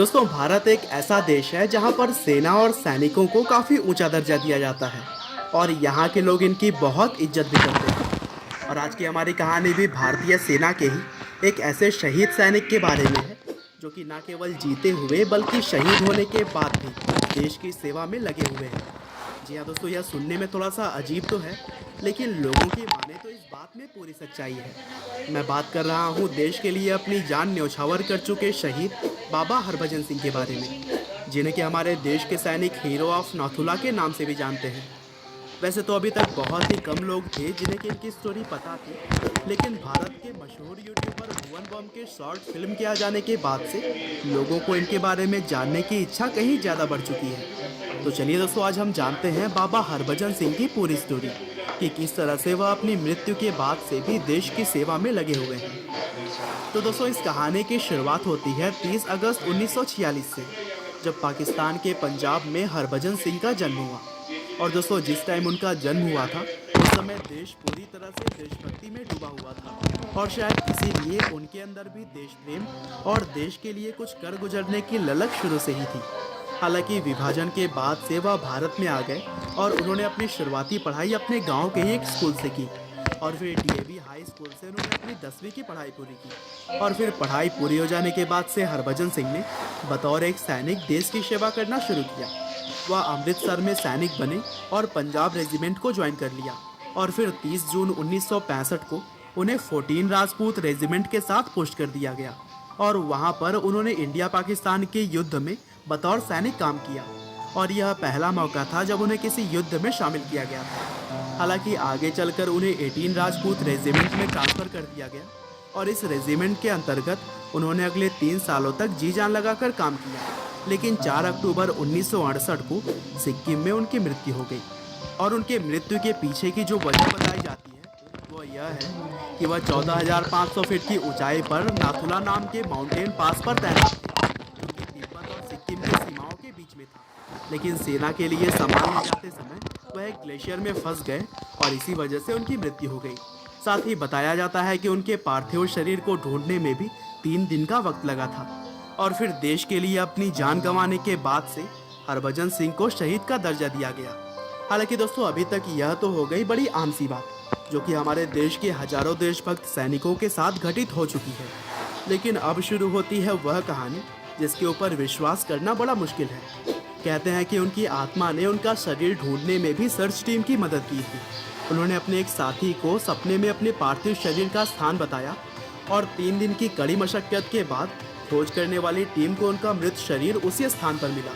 दोस्तों, भारत एक ऐसा देश है जहां पर सेना और सैनिकों को काफ़ी ऊंचा दर्जा दिया जाता है और यहाँ के लोग इनकी बहुत इज्जत भी करते हैं। और आज की हमारी कहानी भी भारतीय सेना के ही एक ऐसे शहीद सैनिक के बारे में है जो कि न केवल जीते हुए बल्कि शहीद होने के बाद भी देश की सेवा में लगे हुए हैं। जी हाँ दोस्तों, यह सुनने में थोड़ा सा अजीब तो है, लेकिन लोगों की माने तो इस बात में पूरी सच्चाई है। मैं बात कर रहा हूँ देश के लिए अपनी जान न्यौछावर कर चुके शहीद बाबा हरभजन सिंह के बारे में, जिन्हें कि हमारे देश के सैनिक हीरो ऑफ नाथुला के नाम से भी जानते हैं। वैसे तो अभी तक बहुत ही कम लोग थे जिन्हें कि इनकी स्टोरी पता थी, लेकिन भारत के मशहूर यूट्यूबर भुवन बम के शॉर्ट फिल्म के आ जाने के बाद से लोगों को इनके बारे में जानने की इच्छा कहीं ज़्यादा बढ़ चुकी है। तो चलिए दोस्तों, आज हम जानते हैं बाबा हरभजन सिंह की पूरी स्टोरी कि किस तरह से वह अपनी मृत्यु के बाद से भी देश की सेवा में लगे हुए हैं। तो दोस्तों, इस कहानी की शुरुआत होती है 30 अगस्त 1946 से, जब पाकिस्तान के पंजाब में हरभजन सिंह का जन्म हुआ। और दोस्तों, जिस टाइम उनका जन्म हुआ था उस समय देश पूरी तरह से देशभक्ति में डूबा हुआ था और शायद इसीलिए उनके अंदर भी देश प्रेम और देश के लिए कुछ कर गुजरने की ललक शुरू से ही थी। हालांकि विभाजन के बाद से वह भारत में आ गए और उन्होंने अपनी शुरुआती पढ़ाई अपने गांव के ही एक स्कूल से की और फिर डीएवी हाई स्कूल से उन्होंने अपनी 10वीं की पढ़ाई पूरी की। और फिर पढ़ाई पूरी हो जाने के बाद से हरभजन सिंह ने बतौर एक सैनिक देश की सेवा करना शुरू किया। वह अमृतसर में सैनिक बने और पंजाब रेजिमेंट को ज्वाइन कर लिया और फिर 30 जून 1965 को उन्हें 14 राजपूत रेजिमेंट के साथ पोस्ट कर दिया गया और वहां पर उन्होंने इंडिया पाकिस्तान के युद्ध में बतौर सैनिक काम किया और यह पहला मौका था जब उन्हें किसी युद्ध में शामिल किया गया था। हालांकि आगे चलकर उन्हें 18 राजपूत रेजिमेंट में ट्रांसफ़र कर दिया गया और इस रेजिमेंट के अंतर्गत उन्होंने अगले 3 सालों तक जी जान लगाकर काम किया। लेकिन 4 अक्टूबर 1968 को सिक्किम में उनकी मृत्यु हो गई और उनके मृत्यु के पीछे की जो वजह बताई जाती है वो यह है कि वह 14,500 फीट की ऊंचाई पर नाथुला नाम के माउंटेन पास पर तैनात थे, जो कि तिब्बत और सिक्किम की सीमाओं के बीच में था। लेकिन सेना के लिए सामान ले जाते समय वह एक ग्लेशियर में फंस गए और इसी वजह से उनकी मृत्यु हो गई। साथ ही बताया जाता है कि उनके पार्थिव शरीर को ढूंढने में भी 3 दिन का वक्त लगा था। और फिर देश के लिए अपनी जान गंवाने के बाद से हरभजन सिंह को शहीद का दर्जा दिया गया। हालांकि दोस्तों, अभी तक यह तो हो गई बड़ी आम सी बात जो कि हमारे देश के हजारों देशभक्त सैनिकों के साथ घटित हो चुकी है, लेकिन अब शुरू होती है वह कहानी जिसके ऊपर विश्वास करना बड़ा मुश्किल है। कहते हैं कि उनकी आत्मा ने उनका शरीर ढूंढने में भी सर्च टीम की मदद की थी। उन्होंने अपने एक साथी को सपने में अपने पार्थिव शरीर का स्थान बताया और 3 दिन की कड़ी मशक्कत के बाद खोज करने वाली टीम को उनका मृत शरीर उसी स्थान पर मिला।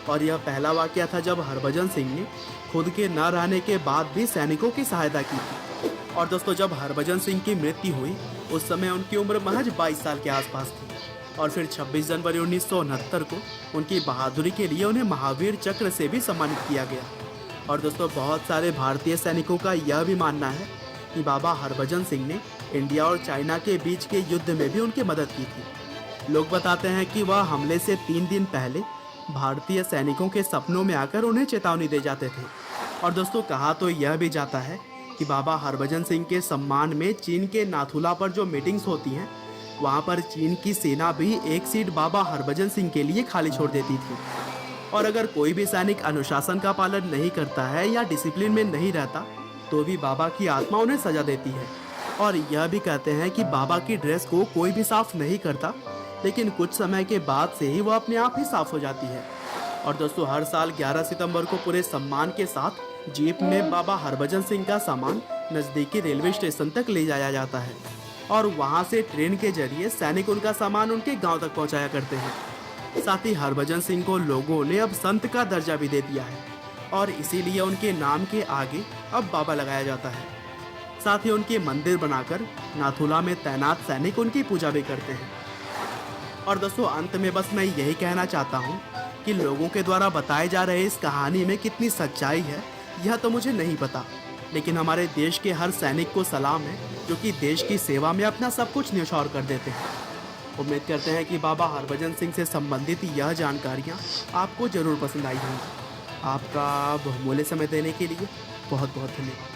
और यह पहला वाकया था जब हरभजन सिंह ने खुद के न रहने के बाद भी सैनिकों की सहायता की थी। और दोस्तों, जब हरभजन सिंह की मृत्यु हुई उस समय उनकी उम्र महज 22 साल के आसपास थी। और फिर 26 जनवरी 1969 को उनकी बहादुरी के लिए उन्हें महावीर चक्र से भी सम्मानित किया गया। और दोस्तों, बहुत सारे भारतीय सैनिकों का यह भी मानना है कि बाबा हरभजन सिंह ने इंडिया और चाइना के बीच के युद्ध में भी उनकी मदद की थी। लोग बताते हैं कि वह हमले से 3 दिन पहले भारतीय सैनिकों के सपनों में आकर उन्हें चेतावनी दे जाते थे। और दोस्तों, कहा तो यह भी जाता है कि बाबा हरभजन सिंह के सम्मान में चीन के नाथुला पर जो मीटिंग्स होती हैं वहाँ पर चीन की सेना भी एक सीट बाबा हरभजन सिंह के लिए खाली छोड़ देती थी। और अगर कोई भी सैनिक अनुशासन का पालन नहीं करता है या डिसिप्लिन में नहीं रहता तो भी बाबा की आत्मा उन्हें सजा देती है। और यह भी कहते हैं कि बाबा की ड्रेस को कोई भी साफ नहीं करता, लेकिन कुछ समय के बाद से ही वह अपने आप ही साफ हो जाती है। और दोस्तों, हर साल 11 सितंबर को पूरे सम्मान के साथ जीप में बाबा हरभजन सिंह का सामान नज़दीकी रेलवे स्टेशन तक ले जाया जाता है और वहां से ट्रेन के जरिए सैनिक उनका सामान उनके गांव तक पहुंचाया करते हैं। साथ ही हरभजन सिंह को लोगों ने अब संत का दर्जा भी दे दिया है और इसीलिए उनके नाम के आगे अब बाबा लगाया जाता है। साथ ही उनके मंदिर बनाकर नाथुला में तैनात सैनिक उनकी पूजा भी करते हैं। और दोस्तों, अंत में बस मैं यही कहना चाहता हूँ कि लोगों के द्वारा बताए जा रहे इस कहानी में कितनी सच्चाई है यह तो मुझे नहीं पता, लेकिन हमारे देश के हर सैनिक को सलाम है जो कि देश की सेवा में अपना सब कुछ न्यौछावर कर देते हैं। उम्मीद करते हैं कि बाबा हरभजन सिंह से संबंधित यह जानकारियाँ आपको ज़रूर पसंद आई होंगी। आपका बहुमूल्य समय देने के लिए बहुत बहुत धन्यवाद।